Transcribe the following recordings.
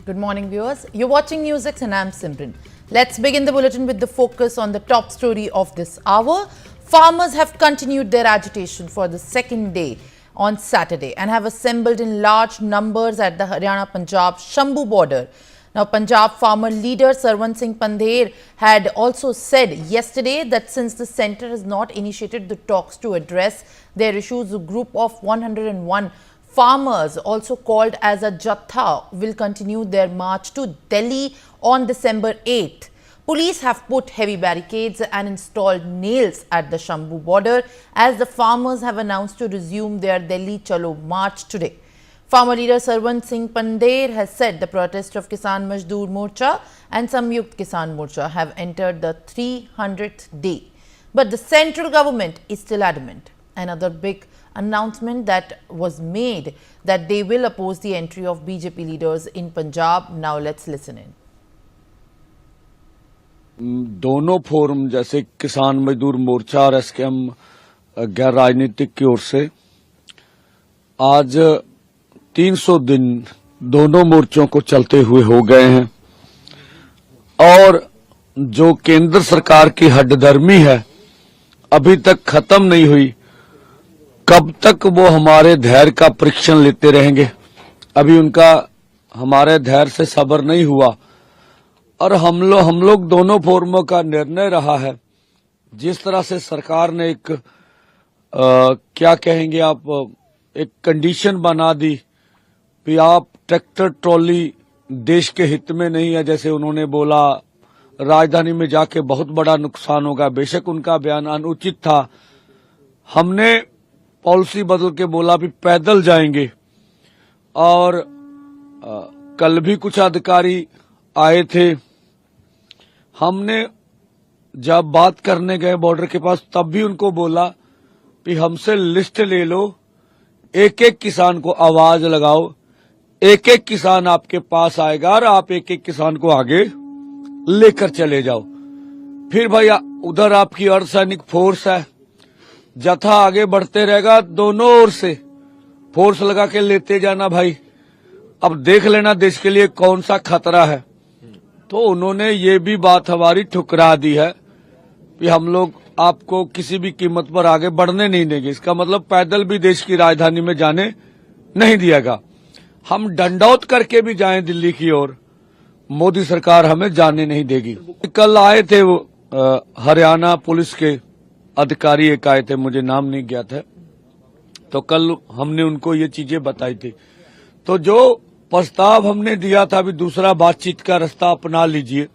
Good morning, viewers. You're watching Newsx and I'm Simran. Let's begin the bulletin with the focus on the top story of this hour. Farmers have continued their agitation for the second day on Saturday and have assembled in large numbers at the Haryana-Punjab Shambu border. Now, Punjab farmer leader Sarwan Singh Pandher had also said yesterday that since the centre has not initiated the talks to address their issues, a group of 101 farmers, also called as a Jatha, will continue their march to Delhi on December 8th. Police have put heavy barricades and installed nails at the Shambu border as the farmers have announced to resume their Delhi Chalo march today. Farmer leader Sarwan Singh Pandher has said the protest of Kisan Mazdoor Morcha and Samyukt Kisan Morcha have entered the 300th day. But the central government is still adamant. Another big announcement that was made that they will oppose the entry of BJP leaders in Punjab. Now let's listen in. दोनों forum जैसे किसान मजदूर मोर्चा और SKM गैर राजनीतिक की ओर से आज 300 दिन दोनों मोर्चों को चलते हुए हो गए हैं और जो केंद्र सरकार की हड्डधर्मी है अभी तक खत्म नहीं हुई। कब तक वो हमारे धैर्य का परीक्षण लेते रहेंगे? अभी उनका हमारे धैर्य से सब्र नहीं हुआ और हम लोग दोनों फोरमों का निर्णय रहा है। जिस तरह से सरकार ने एक क्या कहेंगे आप, एक कंडीशन बना दी कि आप ट्रैक्टर ट्रॉली देश के हित में नहीं है, जैसे उन्होंने बोला राजधानी में जाके बहुत बड़ा नुकसान होगा। बेशक उनका बयान अनुचित था। हमने पॉलिसी बदल के बोला भी पैदल जाएंगे और कल भी कुछ अधिकारी आए थे। हमने जब बात करने गए बॉर्डर के पास तब भी उनको बोला कि हमसे लिस्ट ले लो, एक एक किसान को आवाज लगाओ, एक एक किसान आपके पास आएगा और आप एक एक किसान को आगे लेकर चले जाओ। फिर भैया उधर आपकी अर्धसैनिक फोर्स है, जत्था आगे बढ़ते रहेगा, दोनों ओर से फोर्स लगा के लेते जाना भाई। अब देख लेना देश के लिए कौन सा खतरा है। तो उन्होंने ये भी बात हमारी ठुकरा दी है कि हम लोग आपको किसी भी कीमत पर आगे बढ़ने नहीं देंगे। इसका मतलब पैदल भी देश की राजधानी में जाने नहीं दिएगा। हम दंडौत करके भी जाएं दिल्ली की ओर, मोदी सरकार हमें जाने नहीं देगी। कल आए थे वो हरियाणा पुलिस के अधिकारी एक आए थे, मुझे नाम नहीं ज्ञात है। तो कल हमने उनको ये चीजें बताई थी। तो जो प्रस्ताव हमने दिया था भी दूसरा बातचीत का रास्ता अपना लीजिए।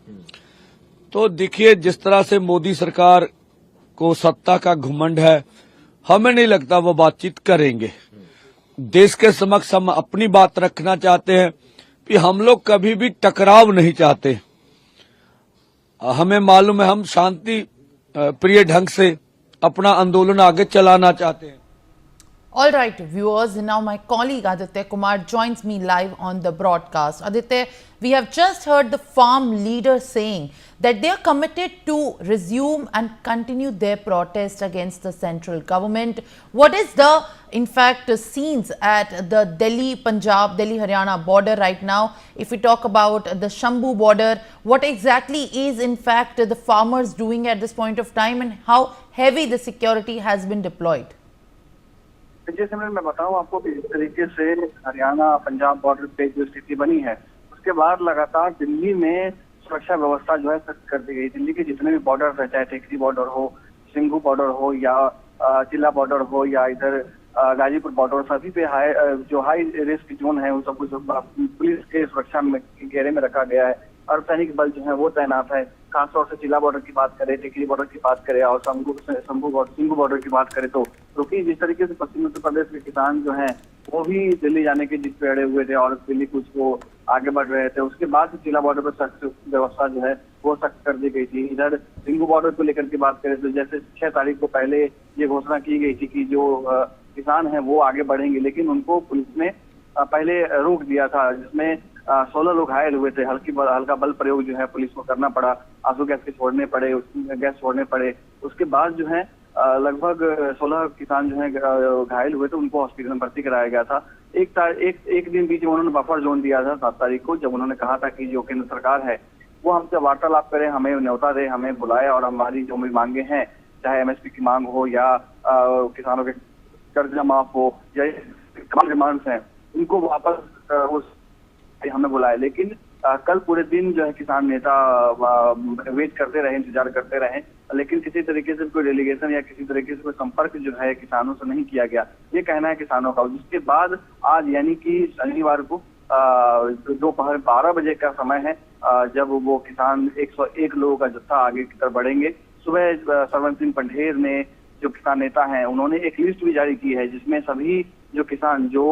तो देखिए जिस तरह से मोदी सरकार को सत्ता का घमंड है, हमें नहीं लगता वो बातचीत करेंगे। देश के समक्ष हम अपनी बात रखना चाहते हैं कि हम लोग कभी भी टकराव नहीं चाहते। हमें मालूम है हम शांति प्रिय ढंग से अपना आंदोलन आगे चलाना चाहते हैं। All right, viewers, now my colleague Aditya Kumar joins me live on the broadcast. Aditya, we have just heard the farm leader saying that they are committed to resume and continue their protest against the central government. What is the, in fact, scenes at the Delhi-Punjab, Delhi-Haryana border right now? If we talk about the Shambu border, what exactly is, in fact, the farmers doing at this point of time and how heavy the security has been deployed? जैसे मैं बताऊं आपको कि जिस तरीके से Haryana Punjab border पे जो स्थिति बनी है, उसके बाद लगातार दिल्ली में सुरक्षा व्यवस्था जो है सख्त कर दी गई। दिल्ली के जितने भी बॉर्डर है, चाहे टेकरी बॉर्डर हो, सिंघू बॉर्डर हो या जिला बॉर्डर हो या इधर गाजीपुर बॉर्डर, सभी पे हाई रिस्क जोन है उन सबको पुलिस के सुरक्षा में घेरे में रखा गया है। अर्धसैनिक बल जो है वो तैनात है। खासतौर से जिला बॉर्डर की बात करें, टिकरी बॉर्डर की बात करें और सिंघू बॉर्डर की बात करें, तो क्योंकि जिस तरीके से पश्चिमी उत्तर प्रदेश के किसान जो हैं वो भी दिल्ली जाने के जिद पे अड़े हुए थे और दिल्ली कुछ वो आगे बढ़ रहे थे, उसके बाद जिला बॉर्डर पर सख्त व्यवस्था जो है वो सख्त कर दी गई थी। इधर सिंघू बॉर्डर को लेकर की बात करें तो जैसे 6 तारीख को पहले ये घोषणा की गई थी कि जो किसान है वो आगे बढ़ेंगे, लेकिन उनको पुलिस ने पहले रोक दिया था, जिसमें 16 लोग घायल हुए थे। हल्का बल प्रयोग जो है पुलिस को करना पड़ा, आंसू गैस छोड़ने पड़े। उसके बाद जो है लगभग 16 किसान जो है घायल हुए थे, उनको हॉस्पिटल में भर्ती कराया गया था। एक दिन बीच में उन्होंने बफर जोन दिया था 7 तारीख को, जब उन्होंने कहा था कि जो केंद्र सरकार है वो हमसे वार्तालाप करे, हमें न्योता दे, हमें बुलाए और हमारी जो भी मांगे हैं, चाहे एमएसपी की मांग हो या किसानों के कर्जा माफ हो या डिमांड्स हैं, उनको वापस उस हमें बुलाए। लेकिन कल पूरे दिन जो है किसान नेता वेट करते रहे, इंतजार करते रहे, लेकिन किसी तरीके से कोई डेलीगेशन या किसी तरीके से कोई संपर्क जो है किसानों से नहीं किया गया, ये कहना है किसानों का। जिसके बाद आज यानी कि शनिवार को दोपहर 12 बजे का समय है, जब वो किसान 101 लोगों का जत्था आगे की तरफ बढ़ेंगे। सुबह सरवन सिंह पंढेर ने, जो किसान नेता हैं, उन्होंने एक लिस्ट भी जारी की है जिसमें सभी जो किसान जो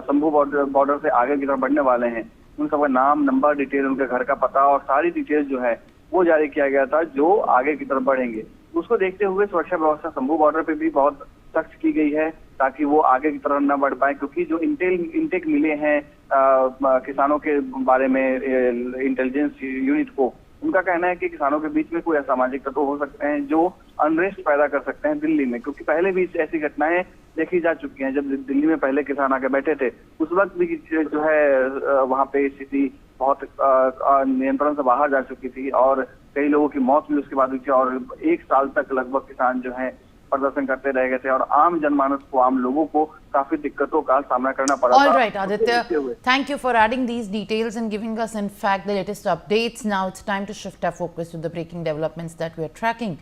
शंभू बॉर्डर से आगे की तरफ बढ़ने वाले हैं, उन सबका नाम, नंबर, डिटेल, उनके घर का पता और सारी डिटेल जो है वो जारी किया गया था, जो आगे की तरफ बढ़ेंगे। उसको देखते हुए सुरक्षा व्यवस्था शंभू बॉर्डर पे भी बहुत सख्त की गई है, ताकि वो आगे की तरफ न बढ़ पाए, क्योंकि जो इंटेक मिले हैं किसानों के बारे में इंटेलिजेंस यूनिट को, उनका कहना है कि किसानों के बीच में कोई असामाजिक तत्व हो सकते हैं जो अनरेस्ट पैदा कर सकते हैं दिल्ली में, क्योंकि पहले भी ऐसी घटनाएं देखी जा चुकी हैं। जब दिल्ली में पहले किसान आके बैठे थे, उस वक्त भी जो है वहां पे स्थिति बहुत नियंत्रण से बाहर जा चुकी थी और कई लोगों की मौत भी उसके बाद हुई थी और 1 साल तक लगभग किसान जो है प्रदर्शन करते रह गए थे और आम जनमानस को, आम लोगों को काफी दिक्कतों का सामना करना पड़ा था। All right, Aditya, thank you for adding these details and giving us, in fact, the latest updates. Now it's time to shift our focus to the breaking developments that we are tracking